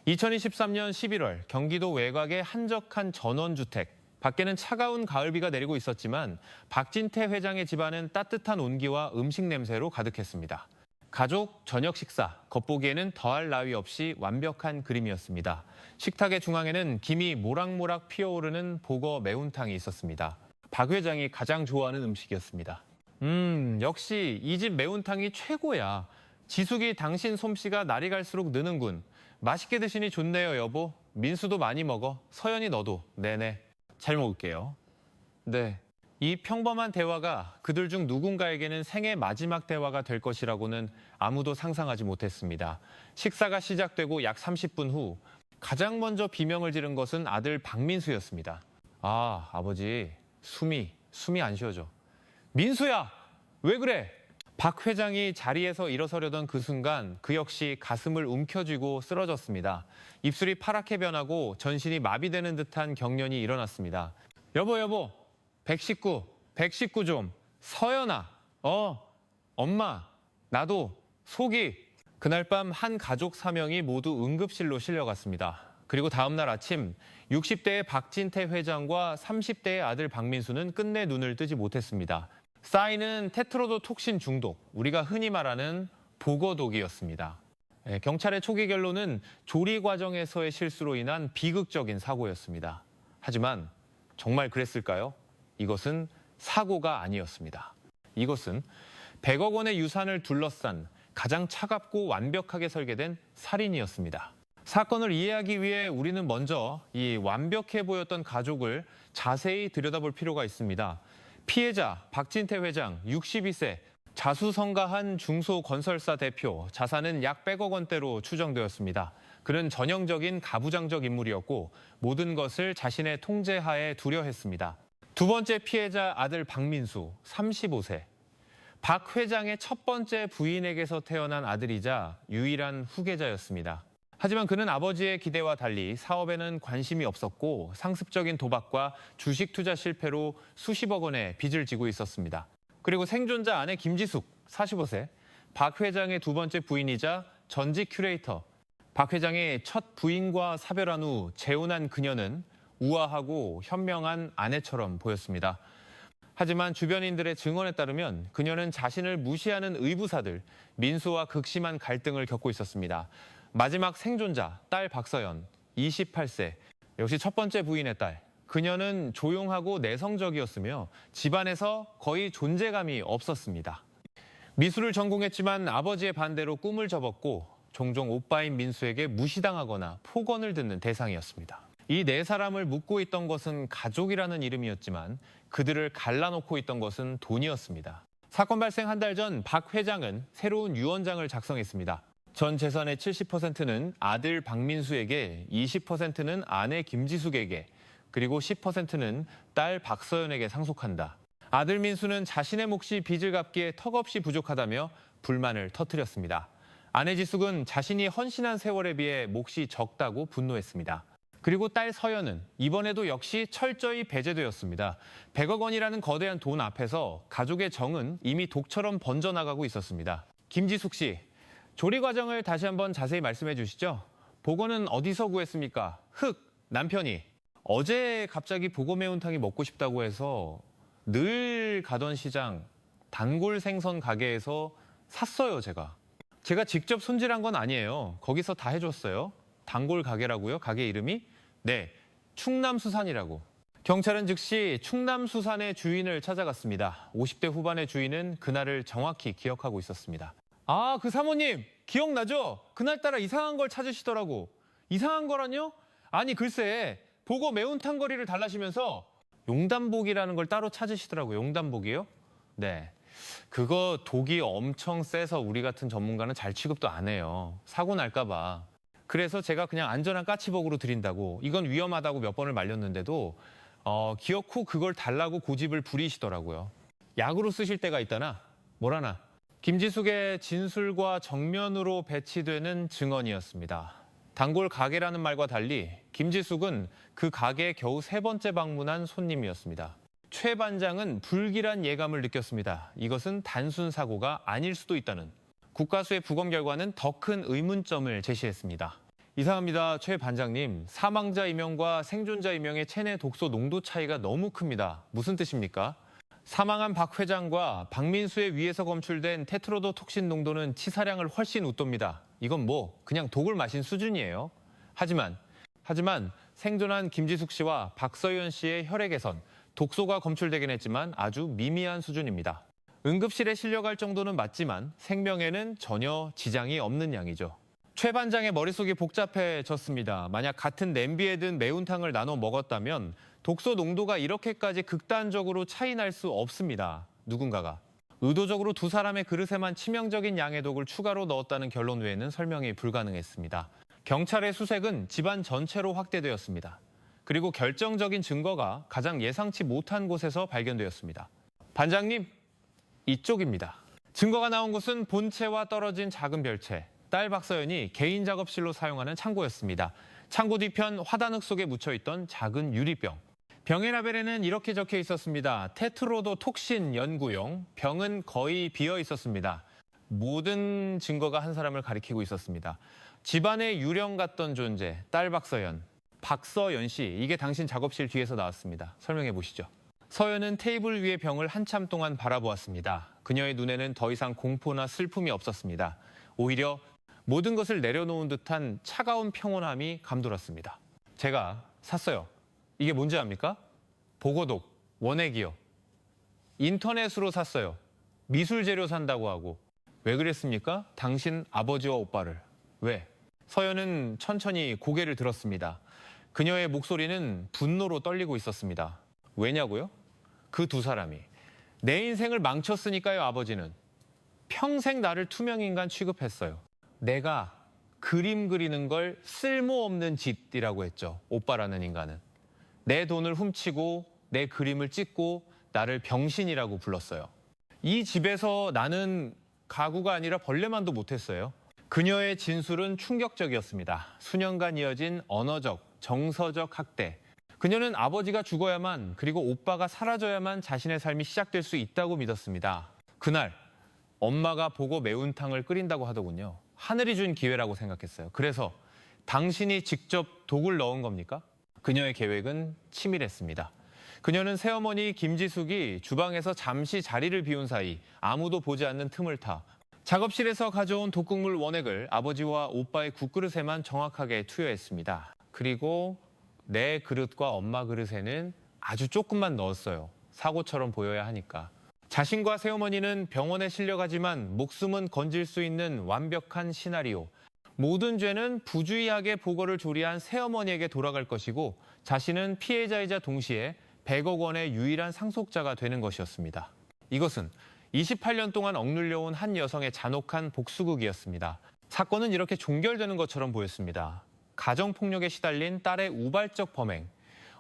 2023년 11월 경기도 외곽의 한적한 전원주택. 밖에는 차가운 가을비가 내리고 있었지만 박진태 회장의 집안은 따뜻한 온기와 음식 냄새로 가득했습니다. 가족 저녁 식사, 겉보기에는 더할 나위 없이 완벽한 그림이었습니다. 식탁의 중앙에는 김이 모락모락 피어오르는 보거 매운탕이 있었습니다. 박 회장이 가장 좋아하는 음식이었습니다. 역시 이 집 매운탕이 최고야. 지숙이 당신 솜씨가 날이 갈수록 느는군. 맛있게 드시니 좋네요, 여보. 민수도 많이 먹어. 서연이 너도. 네네. 잘 먹을게요. 네. 이 평범한 대화가 그들 중 누군가에게는 생애 마지막 대화가 될 것이라고는 아무도 상상하지 못했습니다. 식사가 시작되고 약 30분 후 가장 먼저 비명을 지른 것은 아들 박민수였습니다. 아, 아버지, 숨이 안 쉬어져. 민수야, 왜 그래? 박 회장이 자리에서 일어서려던 그 순간 그 역시 가슴을 움켜쥐고 쓰러졌습니다. 입술이 파랗게 변하고 전신이 마비되는 듯한 경련이 일어났습니다. 여보, 119 좀. 서연아, 엄마, 나도, 속이. 그날 밤 한 가족 4명이 모두 응급실로 실려갔습니다. 그리고 다음 날 아침 60대의 박진태 회장과 30대의 아들 박민수는 끝내 눈을 뜨지 못했습니다. 쌓이는 테트로도톡신 중독, 우리가 흔히 말하는 보거독이었습니다. 경찰의 초기 결론은 조리 과정에서의 실수로 인한 비극적인 사고였습니다. 하지만 정말 그랬을까요? 이것은 사고가 아니었습니다. 이것은 100억 원의 유산을 둘러싼 가장 차갑고 완벽하게 설계된 살인이었습니다. 사건을 이해하기 위해 우리는 먼저 이 완벽해 보였던 가족을 자세히 들여다볼 필요가 있습니다. 피해자 박진태 회장 62세, 자수성가한 중소건설사 대표, 자산은 약 100억 원대로 추정되었습니다. 그는 전형적인 가부장적 인물이었고 모든 것을 자신의 통제하에 두려했습니다. 두 번째 피해자 아들 박민수 35세. 박 회장의 첫 번째 부인에게서 태어난 아들이자 유일한 후계자였습니다. 하지만 그는 아버지의 기대와 달리 사업에는 관심이 없었고 상습적인 도박과 주식 투자 실패로 수십억 원의 빚을 지고 있었습니다. 그리고 생존자 아내 김지숙 45세, 박 회장의 두 번째 부인이자 전직 큐레이터. 박 회장의 첫 부인과 사별한 후 재혼한 그녀는 우아하고 현명한 아내처럼 보였습니다. 하지만 주변인들의 증언에 따르면 그녀는 자신을 무시하는 의부사들, 민수와 극심한 갈등을 겪고 있었습니다. 마지막 생존자, 딸 박서연, 28세, 역시 첫 번째 부인의 딸. 그녀는 조용하고 내성적이었으며 집안에서 거의 존재감이 없었습니다. 미술을 전공했지만 아버지의 반대로 꿈을 접었고 종종 오빠인 민수에게 무시당하거나 폭언을 듣는 대상이었습니다. 이 네 사람을 묶고 있던 것은 가족이라는 이름이었지만 그들을 갈라놓고 있던 것은 돈이었습니다. 사건 발생 한 달 전 박 회장은 새로운 유언장을 작성했습니다. 전 재산의 70%는 아들 박민수에게, 20%는 아내 김지숙에게, 그리고 10%는 딸 박서연에게 상속한다. 아들 민수는 자신의 몫이 빚을 갚기에 턱없이 부족하다며 불만을 터뜨렸습니다. 아내 지숙은 자신이 헌신한 세월에 비해 몫이 적다고 분노했습니다. 그리고 딸 서연은 이번에도 역시 철저히 배제되었습니다. 100억 원이라는 거대한 돈 앞에서 가족의 정은 이미 독처럼 번져나가고 있었습니다. 김지숙 씨, 조리 과정을 다시 한번 자세히 말씀해 주시죠. 보고는 어디서 구했습니까? 남편이. 어제 갑자기 보고 매운탕이 먹고 싶다고 해서 늘 가던 시장 단골 생선 가게에서 샀어요, 제가. 제가 직접 손질한 건 아니에요. 거기서 다 해줬어요. 단골 가게라고요? 가게 이름이? 네, 충남수산이라고. 경찰은 즉시 충남수산의 주인을 찾아갔습니다. 50대 후반의 주인은 그날을 정확히 기억하고 있었습니다. 아, 그 사모님 기억나죠? 그날따라 이상한 걸 찾으시더라고. 이상한 거라뇨? 아니 글쎄 보고 매운탕 거리를 달라시면서 용담복이라는 걸 따로 찾으시더라고요. 용담복이요? 네. 그거 독이 엄청 세서 우리 같은 전문가는 잘 취급도 안 해요. 사고 날까 봐. 그래서 제가 그냥 안전한 까치복으로 드린다고, 이건 위험하다고 몇 번을 말렸는데도 기억 후 그걸 달라고 고집을 부리시더라고요. 약으로 쓰실 때가 있다나 뭐라나. 김지숙의 진술과 정면으로 배치되는 증언이었습니다. 단골 가게라는 말과 달리 김지숙은 그 가게에 겨우 3번째 방문한 손님이었습니다. 최 반장은 불길한 예감을 느꼈습니다. 이것은 단순 사고가 아닐 수도 있다는. 국가수의 부검 결과는 더 큰 의문점을 제시했습니다. 이상합니다. 최 반장님, 사망자 임명과 생존자 임명의 체내 독소 농도 차이가 너무 큽니다. 무슨 뜻입니까? 사망한 박 회장과 박민수의 위에서 검출된 테트로도톡신 농도는 치사량을 훨씬 웃돕니다. 이건 뭐 그냥 독을 마신 수준이에요. 하지만 생존한 김지숙 씨와 박서연 씨의 혈액에선 독소가 검출되긴 했지만 아주 미미한 수준입니다. 응급실에 실려갈 정도는 맞지만 생명에는 전혀 지장이 없는 양이죠. 최 반장의 머릿속이 복잡해졌습니다. 만약 같은 냄비에 든 매운탕을 나눠 먹었다면 독소 농도가 이렇게까지 극단적으로 차이 날 수 없습니다. 누군가가 의도적으로 두 사람의 그릇에만 치명적인 양의 독을 추가로 넣었다는 결론 외에는 설명이 불가능했습니다. 경찰의 수색은 집안 전체로 확대되었습니다. 그리고 결정적인 증거가 가장 예상치 못한 곳에서 발견되었습니다. 반장님, 이쪽입니다. 증거가 나온 곳은 본체와 떨어진 작은 별채. 딸 박서연이 개인 작업실로 사용하는 창고였습니다. 창고 뒤편 화단흙 속에 묻혀있던 작은 유리병. 병의 라벨에는 이렇게 적혀 있었습니다. 테트로도톡신 연구용. 병은 거의 비어 있었습니다. 모든 증거가 한 사람을 가리키고 있었습니다. 집안의 유령 같던 존재, 딸 박서연. 박서연 씨, 이게 당신 작업실 뒤에서 나왔습니다. 설명해 보시죠. 서연은 테이블 위의 병을 한참 동안 바라보았습니다. 그녀의 눈에는 더 이상 공포나 슬픔이 없었습니다. 오히려 모든 것을 내려놓은 듯한 차가운 평온함이 감돌았습니다. 제가 샀어요. 이게 뭔지 압니까? 보고독, 원액이요. 인터넷으로 샀어요. 미술 재료 산다고 하고. 왜 그랬습니까? 당신 아버지와 오빠를. 왜? 서연은 천천히 고개를 들었습니다. 그녀의 목소리는 분노로 떨리고 있었습니다. 왜냐고요? 그 두 사람이. 내 인생을 망쳤으니까요, 아버지는. 평생 나를 투명인간 취급했어요. 내가 그림 그리는 걸 쓸모없는 짓이라고 했죠. 오빠라는 인간은. 내 돈을 훔치고 내 그림을 찍고 나를 병신이라고 불렀어요. 이 집에서 나는 가구가 아니라 벌레만도 못했어요. 그녀의 진술은 충격적이었습니다. 수년간 이어진 언어적, 정서적 학대. 그녀는 아버지가 죽어야만 그리고 오빠가 사라져야만 자신의 삶이 시작될 수 있다고 믿었습니다. 그날 엄마가 보고 매운탕을 끓인다고 하더군요. 하늘이 준 기회라고 생각했어요. 그래서 당신이 직접 독을 넣은 겁니까? 그녀의 계획은 치밀했습니다. 그녀는 새어머니 김지숙이 주방에서 잠시 자리를 비운 사이 아무도 보지 않는 틈을 타 작업실에서 가져온 독극물 원액을 아버지와 오빠의 국그릇에만 정확하게 투여했습니다. 그리고 내 그릇과 엄마 그릇에는 아주 조금만 넣었어요. 사고처럼 보여야 하니까. 자신과 새어머니는 병원에 실려가지만 목숨은 건질 수 있는 완벽한 시나리오. 모든 죄는 부주의하게 보고를 조리한 새어머니에게 돌아갈 것이고 자신은 피해자이자 동시에 100억 원의 유일한 상속자가 되는 것이었습니다. 이것은 28년 동안 억눌려온 한 여성의 잔혹한 복수극이었습니다. 사건은 이렇게 종결되는 것처럼 보였습니다. 가정폭력에 시달린 딸의 우발적 범행.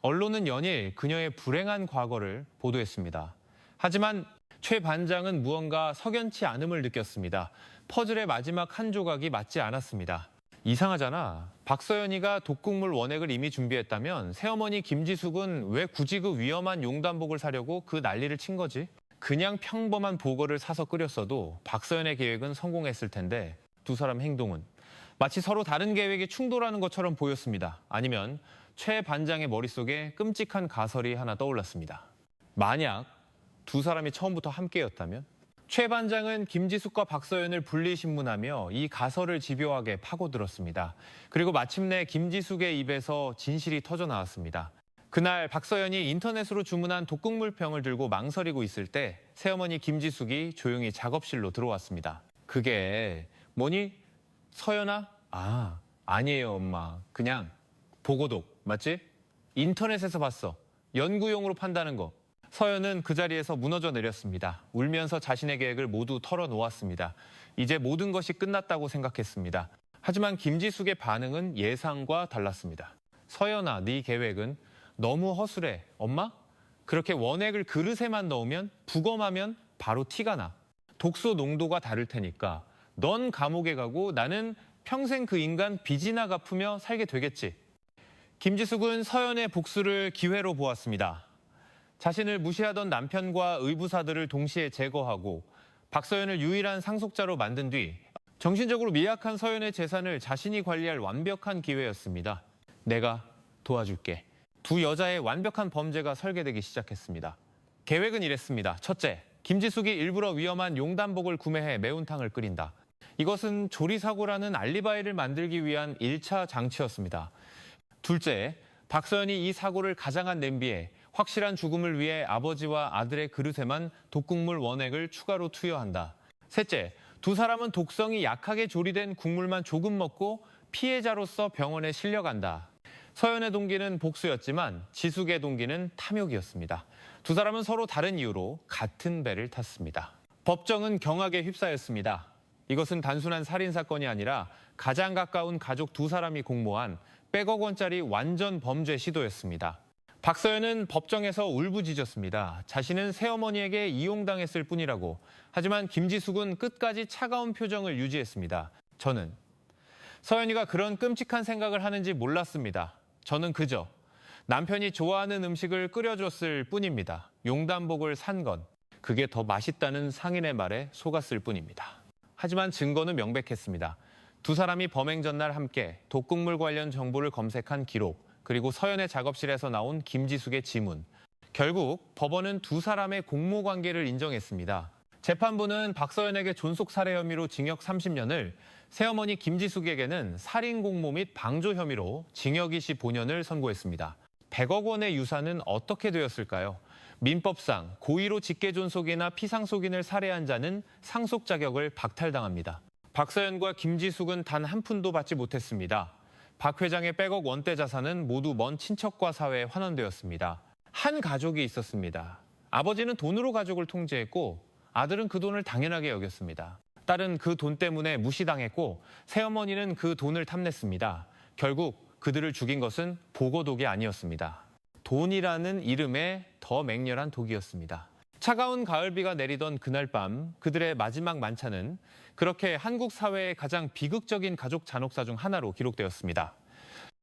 언론은 연일 그녀의 불행한 과거를 보도했습니다. 하지만 최 반장은 무언가 석연치 않음을 느꼈습니다. 퍼즐의 마지막 한 조각이 맞지 않았습니다. 이상하잖아. 박서연이가 독극물 원액을 이미 준비했다면 새어머니 김지숙은 왜 굳이 그 위험한 용단복을 사려고 그 난리를 친 거지? 그냥 평범한 보거를 사서 끓였어도 박서연의 계획은 성공했을 텐데 두 사람 행동은 마치 서로 다른 계획이 충돌하는 것처럼 보였습니다. 아니면 최 반장의 머릿속에 끔찍한 가설이 하나 떠올랐습니다. 만약 두 사람이 처음부터 함께였다면? 최 반장은 김지숙과 박서연을 분리신문하며 이 가설을 집요하게 파고들었습니다. 그리고 마침내 김지숙의 입에서 진실이 터져나왔습니다. 그날 박서연이 인터넷으로 주문한 독극물 병을 들고 망설이고 있을 때 새어머니 김지숙이 조용히 작업실로 들어왔습니다. 그게 뭐니? 서연아? 아니에요 엄마. 그냥 보고독 맞지? 인터넷에서 봤어. 연구용으로 판다는 거. 서연은 그 자리에서 무너져 내렸습니다. 울면서 자신의 계획을 모두 털어놓았습니다. 이제 모든 것이 끝났다고 생각했습니다. 하지만 김지숙의 반응은 예상과 달랐습니다. 서연아, 네 계획은 너무 허술해. 엄마? 그렇게 원액을 그릇에만 넣으면 부검하면 바로 티가 나. 독소 농도가 다를 테니까 넌 감옥에 가고 나는 평생 그 인간 빚이나 갚으며 살게 되겠지. 김지숙은 서연의 복수를 기회로 보았습니다. 자신을 무시하던 남편과 의부사들을 동시에 제거하고 박서연을 유일한 상속자로 만든 뒤 정신적으로 미약한 서연의 재산을 자신이 관리할 완벽한 기회였습니다. 내가 도와줄게. 두 여자의 완벽한 범죄가 설계되기 시작했습니다. 계획은 이랬습니다. 첫째, 김지숙이 일부러 위험한 용단복을 구매해 매운탕을 끓인다. 이것은 조리사고라는 알리바이를 만들기 위한 1차 장치였습니다. 둘째, 박서연이 이 사고를 가장한 냄비에 확실한 죽음을 위해 아버지와 아들의 그릇에만 독국물 원액을 추가로 투여한다. 셋째, 두 사람은 독성이 약하게 조리된 국물만 조금 먹고 피해자로서 병원에 실려간다. 서연의 동기는 복수였지만 지숙의 동기는 탐욕이었습니다. 두 사람은 서로 다른 이유로 같은 배를 탔습니다. 법정은 경악에 휩싸였습니다. 이것은 단순한 살인사건이 아니라 가장 가까운 가족 두 사람이 공모한 백억 원짜리 완전 범죄 시도였습니다. 박서연은 법정에서 울부짖었습니다. 자신은 새어머니에게 이용당했을 뿐이라고. 하지만 김지숙은 끝까지 차가운 표정을 유지했습니다. 저는 서연이가 그런 끔찍한 생각을 하는지 몰랐습니다. 저는 그저 남편이 좋아하는 음식을 끓여줬을 뿐입니다. 용단복을 산 건 그게 더 맛있다는 상인의 말에 속았을 뿐입니다. 하지만 증거는 명백했습니다. 두 사람이 범행 전날 함께 독극물 관련 정보를 검색한 기록, 그리고 서연의 작업실에서 나온 김지숙의 지문. 결국 법원은 두 사람의 공모 관계를 인정했습니다. 재판부는 박서연에게 존속 살해 혐의로 징역 30년을, 새어머니 김지숙에게는 살인 공모 및 방조 혐의로 징역 25년을 선고했습니다. 100억 원의 유산은 어떻게 되었을까요? 민법상 고의로 직계존속이나 피상속인을 살해한 자는 상속 자격을 박탈당합니다. 박서연과 김지숙은 단 한 푼도 받지 못했습니다. 박 회장의 백억 원대 자산은 모두 먼 친척과 사회에 환원되었습니다. 한 가족이 있었습니다. 아버지는 돈으로 가족을 통제했고 아들은 그 돈을 당연하게 여겼습니다. 딸은 그 돈 때문에 무시당했고 새어머니는 그 돈을 탐냈습니다. 결국 그들을 죽인 것은 보고독이 아니었습니다. 돈이라는 이름의 더 맹렬한 독이었습니다. 차가운 가을비가 내리던 그날 밤 그들의 마지막 만찬은 그렇게 한국 사회의 가장 비극적인 가족 잔혹사 중 하나로 기록되었습니다.